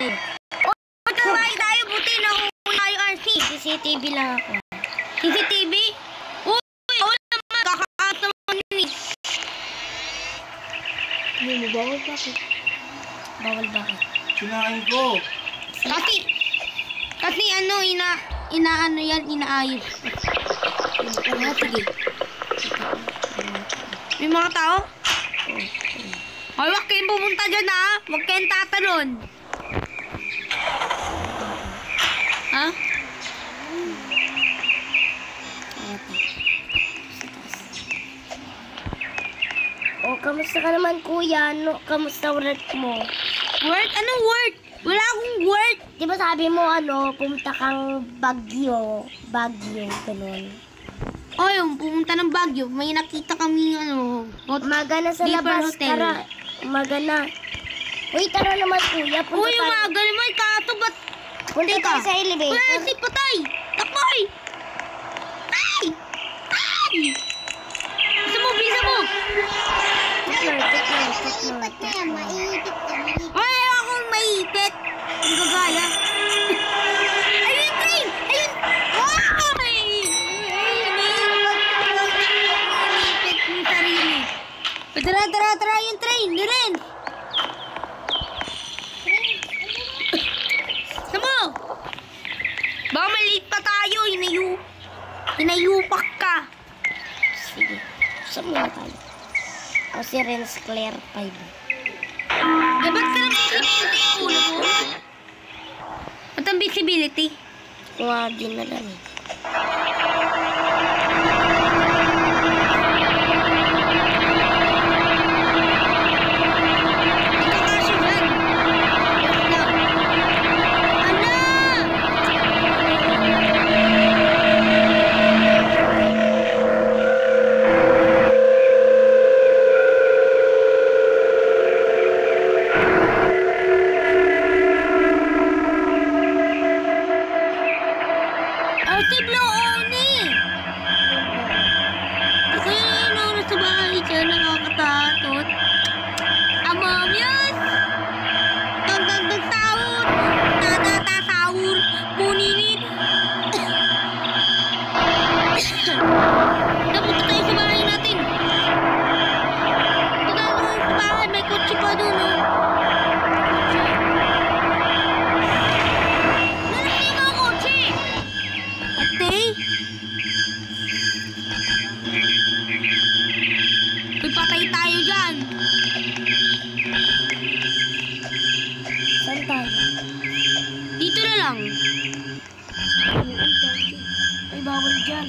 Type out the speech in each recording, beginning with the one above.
Tayo tayo, buti na tayo RC. CCTV lang ako. CCTV? Uy, wala naman. Kakakataman yun eh. Hindi mo, bawal bakit? Bawal bakit? Sinain ko. Kasi ano, inaano yan, inaayos. Sige. May mga tao? Ay, wag kayong pumunta dyan ha. Huwag kayong tatalon. Ha? Oh, kamusta ka naman kuya? Ano, kamusta work mo? Work? Anong work? Wala akong work. Di ba sabi mo pumunta kang Baguio, ganun. O yung pumunta ng Baguio, may nakita kami Umaga na sa Deeper labas, Hotel. tara. Umaga na. Uy, tara naman kuya. Uy, umaga naman, kato ba't? Punta tayo sa elevator. Uy, si patay! Takboy! Tay! Tay! Bisa mo! Ipat na yan, maiipit ka. Ay, akong maiipit! Ang gagaya. Ayun, train! Ayun! Ay! Maiipit yung sarili. Tara, yung train! Liren! Samo! Baka maliit pa tayo, hinayupak ka. Sige. Saan muna tayo? O si Renz Claire 5. Eh, ba't ka naman visibility yung ulo mo? Ba't ang visibility? Kuha din na lang. Ikakasyo dyan. Ala! Ate Blow Oni! Ito yung oras sa bahay dyan, nakakatatot. Amam yun! Tagdagdag sahur! Tatata sahur! Puninin! Napunta tayo sa bahay natin! Punta tayo sa bahay, may kotse pa doon, oh! Lalaki yung mga kotse! Ate? Uy, patay tayo dyan! Saan tayo? Dito na lang! Ay, bawal dyan.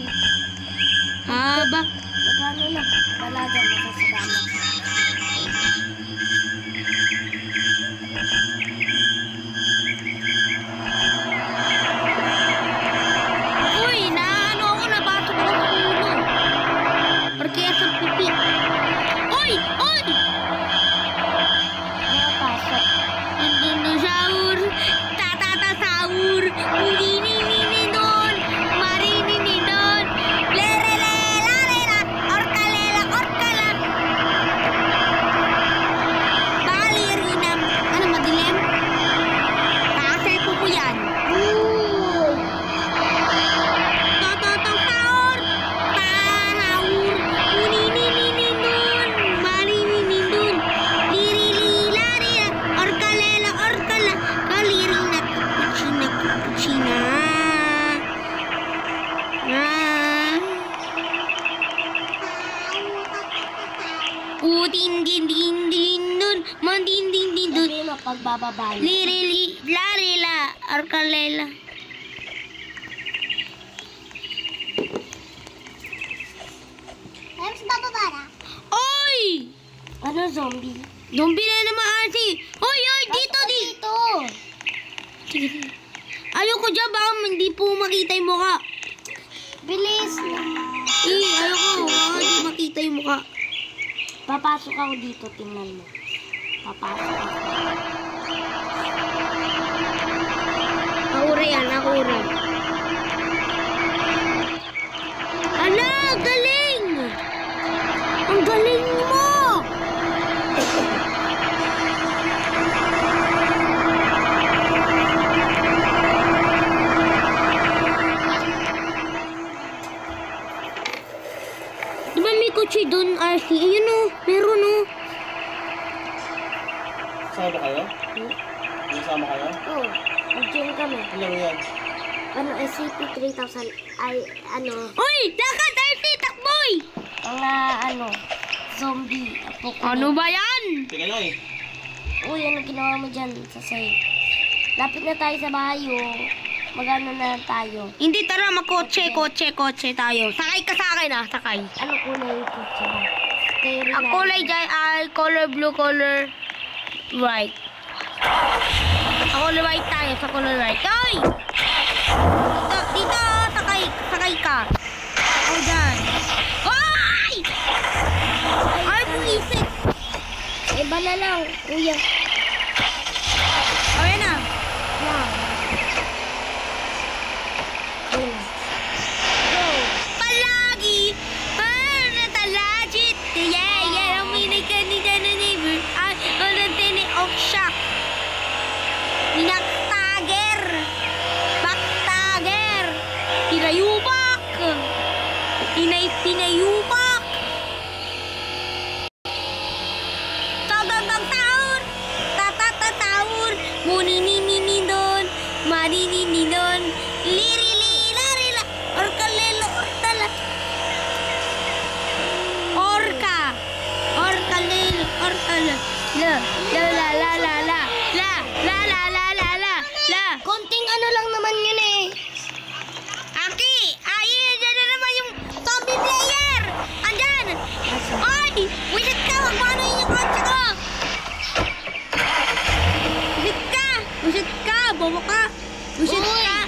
Ba? Magkano na? Wala dyan, makasadama. Uy, naano ako, napasok ako sa ulo. Orkaya sa pipi. Uy! Uy! Nakapasok. Nandun na sahur. Tatata sahur. Ulininin doon. Marininin doon. Lerele, larela. Orkalela, orkala. Balirinam. Ano, madilim? Pakasay po po yan. Tatataw sahur. Tahawur. Unininin doon. Marininin doon. Lirili, larila. Orkalela, orkala. Kalirina, kuchina, kuchina. Din din din din dun. Mandin din din dun. Sabi mo, pagbababay. Lirili, larila. Orkalela. Ayos, bababara. Oy! Ano, zombie? Zombie na naman, Archie. Oy, dito, dito. Ayoko dyan, baka hindi po makita yung mukha. Bilis. Ayoko, baka hindi makita yung mukha. Papasok ako dito, tingnan mo. Papasok ako. Ahura yan, ahura. Ala, galing! Ang galing mo! Ano kayo? Kasama kayo? Oo. Mag-gym kami. Ano laro yan? Ano, SCP-3000 ay, ano, Uy! Lakad! Arty! Takboy! mga, ano, zombie. Ano ba yan? Tingnan nyo eh. Uy, ano ginawa mo dyan sa side? Lapit na tayo sa bahay, oh. Magano na tayo. Hindi, tara, kotse tayo. Sakay ka sa akin ah, sakay. Ano kulay yung kotse mo? Scary Ang na. kulay dyan ay color blue, color white. Color white tayo sa color white. Oy! Dito, sakay ka. Ako dyan. Ay! Ay, buisip. Iba na lang, kuya. Ayan na. Yan. Ayun. Go. Palagi. Natalajit. Yeah. Uminay ka ni Dana Neighbor. Ay, ni Oksha. Pinaktager. Baktager. Pinayubak. Pinayubak. Tatatataon. Muninininon. Maninininon. Lirili. Orkalelo. Ortala. Orkalelo. Ortala. La. Konting ano lang naman yun eh. Aki! Ay, dyan na naman yung zombie player! Andyan! Ay! Wisit ka! Huwag mo ano yung kotse ko! Wisit ka! Bobo ka! Wisit ka!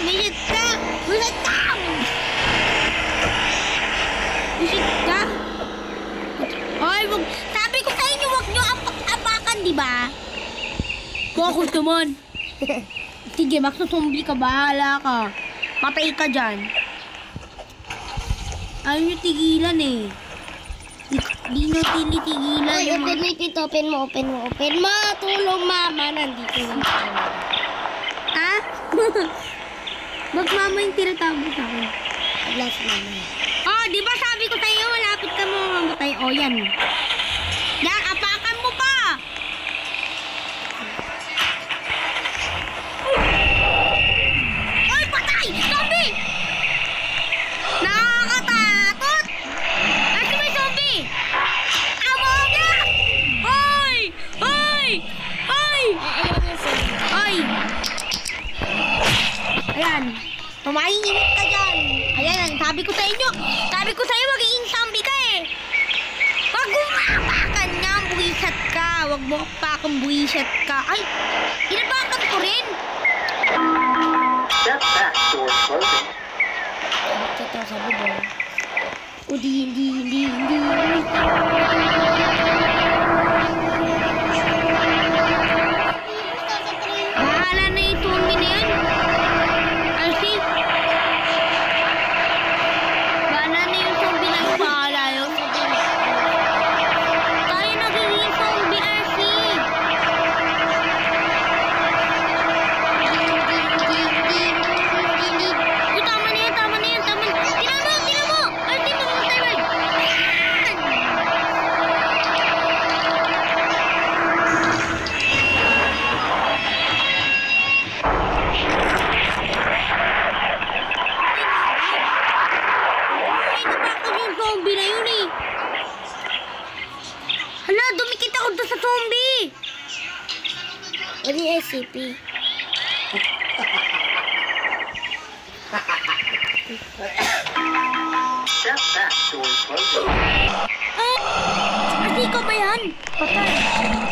Wisit ka! Wisit ka! Wisit ka! Ay, wag... Sabi ko sa inyo, huwag nyo apakan, di ba? Bakit naman? Sige, magsusumbli ka, bahala ka. Patay ka dyan. Ayaw nyo tigilan eh. Di nyo tinitigilan. Ay, open mo yung pinto, open mo. Tulong, mama. Nandito yung Ha? Ba't mama yung tinatawag sa akin? Wala si mama. Oh, di ba sabi ko sa'yo, malapit ka mo mamatay. Oh, yan. Yan, apakan mo pa! Ay, patay! Zombie! Nakakatakot! Ito may zombie! Amoga! Ay! Ayan. Tumahinimik ka dyan. Ayan, sabi ko sa inyo. Sabi ko sa'yo, magiging zombie ka eh. Wag mo maapakan nga, buwisat ka. Wag mo apakan, buwisat ka. Ay, inapakan ko rin. Step back, doors closing. Ito, sabi doon. O, hindi. Bahala na yung zombie na yun. Alsi. Bahala na yung zombie na yun. Bahala yun. Tayo nagiging zombie, Alsi. Uy, tama na yan. Tinan mo. Alsi, mamatay ba? Ay, natakot yung zombie na yun eh. Hala, dumikit ako doon sa zombie. Ano yung SCP? Step back, doors closing. Ay, kasi ikaw ba yan? Patay.